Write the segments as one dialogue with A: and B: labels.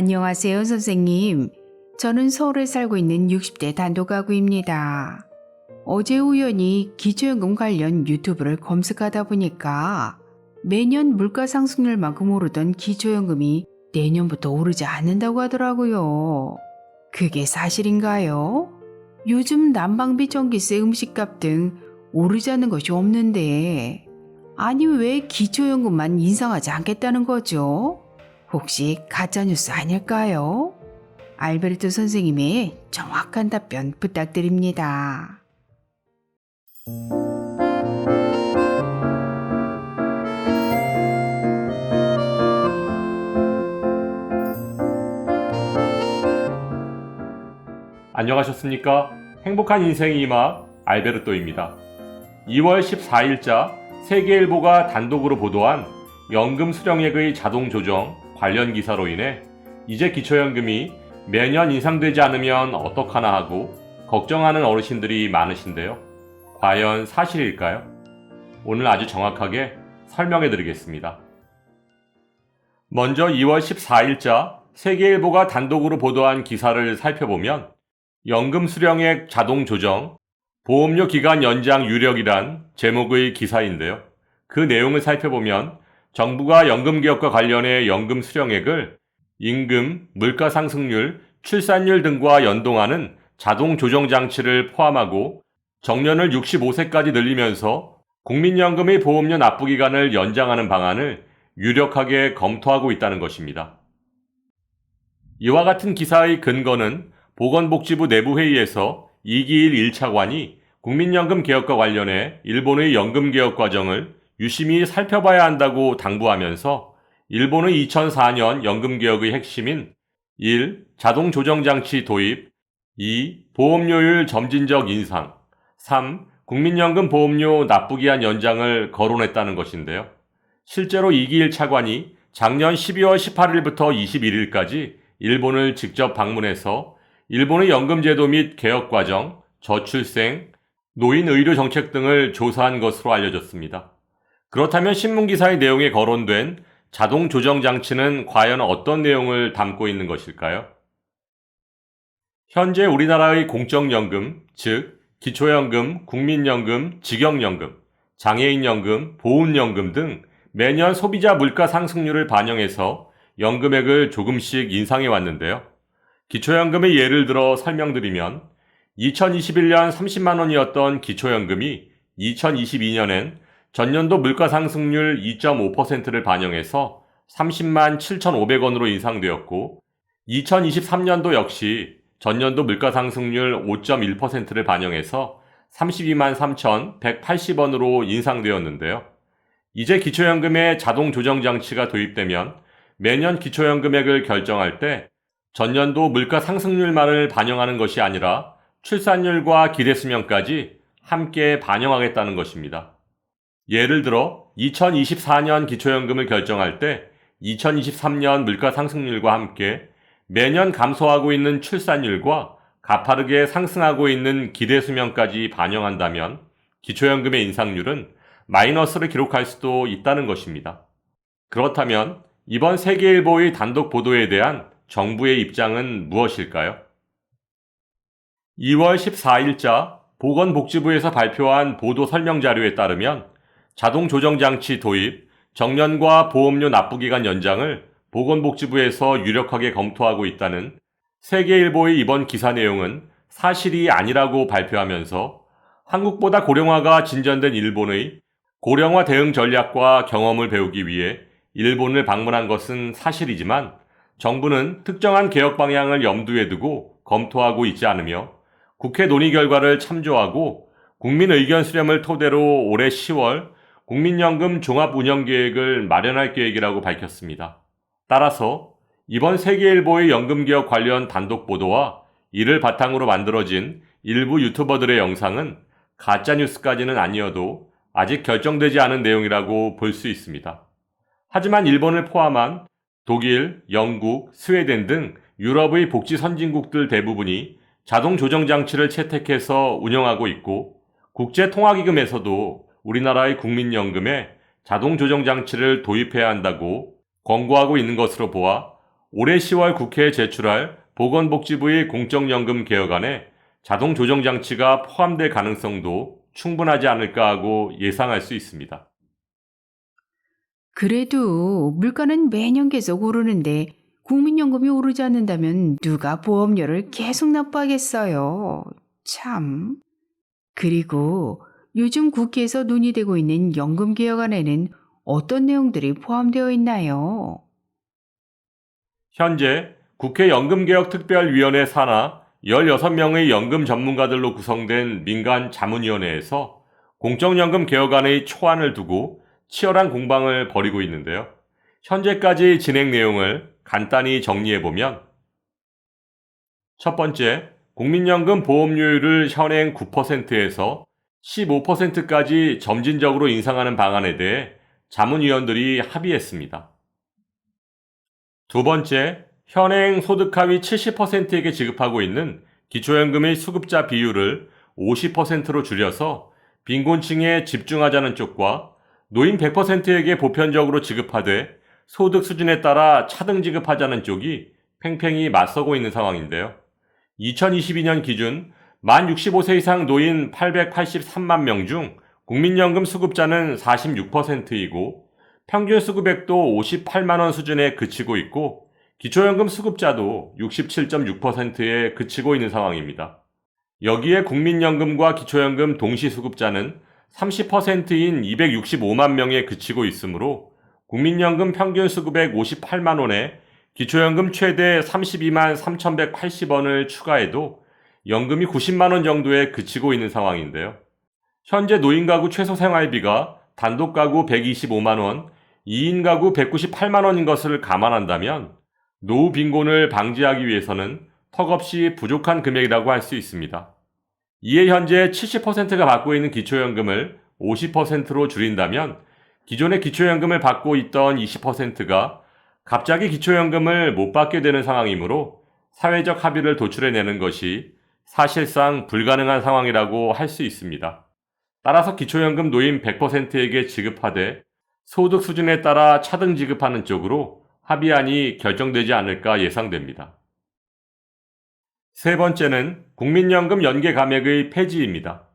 A: 안녕하세요, 선생님. 저는 서울에 살고 있는 60대 단독가구입니다. 어제 우연히 기초연금 관련 유튜브를 검색하다 보니까 매년 물가 상승률만큼 오르던 기초연금이 내년부터 오르지 않는다고 하더라고요. 그게 사실인가요? 요즘 난방비, 전기세, 음식값 등 오르지 않는 것이 없는데 아니 왜 기초연금만 인상하지 않겠다는 거죠? 혹시 가짜뉴스 아닐까요? 알베르토 선생님의 정확한 답변 부탁드립니다.
B: 안녕하셨습니까? 행복한 인생의 이마 알베르토입니다. 2월 14일자 세계일보가 단독으로 보도한 연금 수령액의 자동 조정 관련 기사로 인해 이제 기초연금이 매년 인상되지 않으면 어떡하나 하고 걱정하는 어르신들이 많으신데요. 과연 사실일까요? 오늘 아주 정확하게 설명해 드리겠습니다. 먼저 2월 14일자 세계일보가 단독으로 보도한 기사를 살펴보면 연금 수령액 자동 조정, 보험료 기간 연장 유력이란 제목의 기사인데요. 그 내용을 살펴보면 정부가 연금개혁과 관련해 연금 수령액을 임금, 물가 상승률, 출산율 등과 연동하는 자동 조정 장치를 포함하고 정년을 65세까지 늘리면서 국민연금의 보험료 납부 기간을 연장하는 방안을 유력하게 검토하고 있다는 것입니다. 이와 같은 기사의 근거는 보건복지부 내부회의에서 이기일 1차관이 국민연금 개혁과 관련해 일본의 연금개혁 과정을 유심히 살펴봐야 한다고 당부하면서 일본의 2004년 연금개혁의 핵심인 1. 자동조정장치 도입 2. 보험료율 점진적 인상 3. 국민연금 보험료 납부기한 연장을 거론했다는 것인데요. 실제로 이기일 차관이 작년 12월 18일부터 21일까지 일본을 직접 방문해서 일본의 연금제도 및 개혁과정, 저출생, 노인 의료 정책 등을 조사한 것으로 알려졌습니다. 그렇다면 신문기사의 내용에 거론된 자동 조정 장치는 과연 어떤 내용을 담고 있는 것일까요? 현재 우리나라의 공적연금, 즉 기초연금, 국민연금, 직영연금, 장애인연금, 보훈연금 등 매년 소비자 물가 상승률을 반영해서 연금액을 조금씩 인상해 왔는데요. 기초연금의 예를 들어 설명드리면 2021년 30만 원이었던 기초연금이 2022년엔 전년도 물가상승률 2.5%를 반영해서 30만 7,500원으로 인상되었고 2023년도 역시 전년도 물가상승률 5.1%를 반영해서 32만 3,180원으로 인상되었는데요. 이제 기초연금의 자동 조정 장치가 도입되면 매년 기초연금액을 결정할 때 전년도 물가상승률만을 반영하는 것이 아니라 출산율과 기대수명까지 함께 반영하겠다는 것입니다. 예를 들어 2024년 기초연금을 결정할 때 2023년 물가상승률과 함께 매년 감소하고 있는 출산율과 가파르게 상승하고 있는 기대수명까지 반영한다면 기초연금의 인상률은 마이너스를 기록할 수도 있다는 것입니다. 그렇다면 이번 세계일보의 단독 보도에 대한 정부의 입장은 무엇일까요? 2월 14일자 보건복지부에서 발표한 보도 설명 자료에 따르면 자동 조정 장치 도입, 정년과 보험료 납부기간 연장을 보건복지부에서 유력하게 검토하고 있다는 세계일보의 이번 기사 내용은 사실이 아니라고 발표하면서 한국보다 고령화가 진전된 일본의 고령화 대응 전략과 경험을 배우기 위해 일본을 방문한 것은 사실이지만 정부는 특정한 개혁 방향을 염두에 두고 검토하고 있지 않으며 국회 논의 결과를 참조하고 국민 의견 수렴을 토대로 올해 10월 국민연금 종합운영계획을 마련할 계획이라고 밝혔습니다. 따라서 이번 세계일보의 연금개혁 관련 단독 보도와 이를 바탕으로 만들어진 일부 유튜버들의 영상은 가짜뉴스까지는 아니어도 아직 결정되지 않은 내용이라고 볼 수 있습니다. 하지만 일본을 포함한 독일, 영국, 스웨덴 등 유럽의 복지 선진국들 대부분이 자동 조정 장치를 채택해서 운영하고 있고 국제통화기금에서도 우리나라의 국민연금에 자동 조정 장치를 도입해야 한다고 권고하고 있는 것으로 보아 올해 10월 국회에 제출할 보건복지부의 공적연금 개혁안에 자동 조정 장치가 포함될 가능성도 충분하지 않을까 하고 예상할 수 있습니다.
A: 그래도 물가는 매년 계속 오르는데 국민연금이 오르지 않는다면 누가 보험료를 계속 납부하겠어요. 참. 그리고 요즘 국회에서 논의되고 있는 연금 개혁안에는 어떤 내용들이 포함되어 있나요?
B: 현재 국회 연금개혁특별위원회 산하 16명의 연금 전문가들로 구성된 민간 자문위원회에서 공적연금 개혁안의 초안을 두고 치열한 공방을 벌이고 있는데요. 현재까지 진행 내용을 간단히 정리해보면 첫 번째, 국민연금 보험료율을 현행 9%에서 15%까지 점진적으로 인상하는 방안에 대해 자문위원들이 합의했습니다. 두 번째, 현행 소득 하위 70%에게 지급하고 있는 기초연금의 수급자 비율을 50%로 줄여서 빈곤층에 집중하자는 쪽과 노인 100%에게 보편적으로 지급하되 소득 수준에 따라 차등 지급하자는 쪽이 팽팽히 맞서고 있는 상황인데요. 2022년 기준 만 65세 이상 노인 883만 명 중 국민연금 수급자는 46%이고 평균 수급액도 58만 원 수준에 그치고 있고 기초연금 수급자도 67.6%에 그치고 있는 상황입니다. 여기에 국민연금과 기초연금 동시수급자는 30%인 265만 명에 그치고 있으므로 국민연금 평균 수급액 58만 원에 기초연금 최대 32만 3,180원을 추가해도 연금이 90만 원 정도에 그치고 있는 상황인데요. 현재 노인 가구 최소 생활비가 단독 가구 125만 원, 2인 가구 198만 원인 것을 감안한다면 노후 빈곤을 방지하기 위해서는 턱없이 부족한 금액이라고 할 수 있습니다. 이에 현재 70%가 받고 있는 기초연금을 50%로 줄인다면 기존의 기초연금을 받고 있던 20%가 갑자기 기초연금을 못 받게 되는 상황이므로 사회적 합의를 도출해내는 것이 사실상 불가능한 상황이라고 할 수 있습니다. 따라서 기초연금 노인 100%에게 지급하되 소득 수준에 따라 차등 지급하는 쪽으로 합의안이 결정되지 않을까 예상됩니다. 세 번째는 국민연금 연계 감액의 폐지입니다.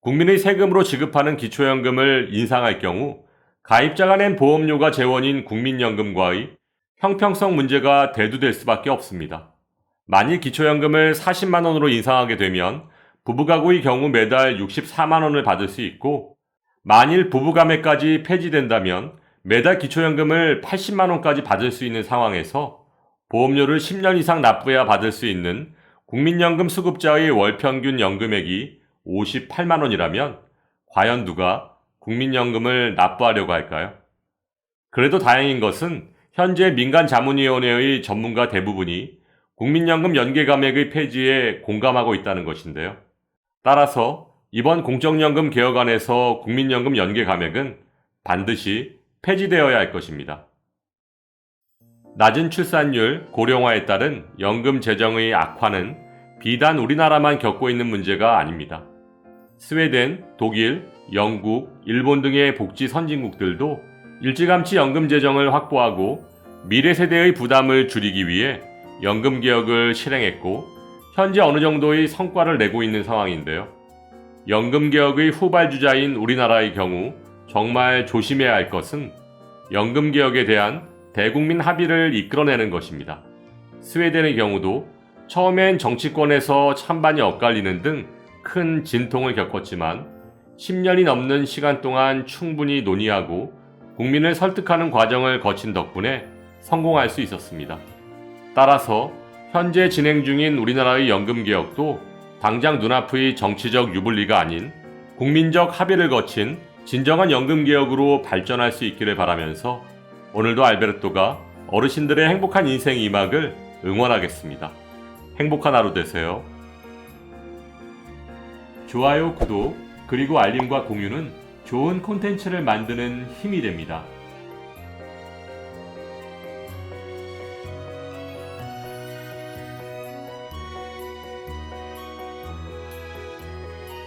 B: 국민의 세금으로 지급하는 기초연금을 인상할 경우 가입자가 낸 보험료가 재원인 국민연금과의 형평성 문제가 대두될 수밖에 없습니다. 만일 기초연금을 40만 원으로 인상하게 되면 부부가구의 경우 매달 64만 원을 받을 수 있고 만일 부부감액까지 폐지된다면 매달 기초연금을 80만 원까지 받을 수 있는 상황에서 보험료를 10년 이상 납부해야 받을 수 있는 국민연금 수급자의 월평균 연금액이 58만 원이라면 과연 누가 국민연금을 납부하려고 할까요? 그래도 다행인 것은 현재 민간자문위원회의 전문가 대부분이 국민연금 연계감액의 폐지에 공감하고 있다는 것인데요. 따라서 이번 공적연금 개혁안에서 국민연금 연계감액은 반드시 폐지되어야 할 것입니다. 낮은 출산율, 고령화에 따른 연금 재정의 악화는 비단 우리나라만 겪고 있는 문제가 아닙니다. 스웨덴, 독일, 영국, 일본 등의 복지 선진국들도 일찌감치 연금 재정을 확보하고 미래 세대의 부담을 줄이기 위해 연금 개혁을 실행했고 현재 어느 정도의 성과를 내고 있는 상황인데요. 연금 개혁의 후발주자인 우리나라의 경우 정말 조심해야 할 것은 연금 개혁에 대한 대국민 합의를 이끌어내는 것입니다. 스웨덴의 경우도 처음엔 정치권에서 찬반이 엇갈리는 등 큰 진통을 겪었지만 10년이 넘는 시간 동안 충분히 논의하고 국민을 설득하는 과정을 거친 덕분에 성공할 수 있었습니다. 따라서 현재 진행 중인 우리나라의 연금 개혁도 당장 눈앞의 정치적 유불리가 아닌 국민적 합의를 거친 진정한 연금 개혁으로 발전할 수 있기를 바라면서 오늘도 알베르토가 어르신들의 행복한 인생 2막을 응원하겠습니다. 행복한 하루 되세요. 좋아요, 구독, 그리고 알림과 공유는 좋은 콘텐츠를 만드는 힘이 됩니다.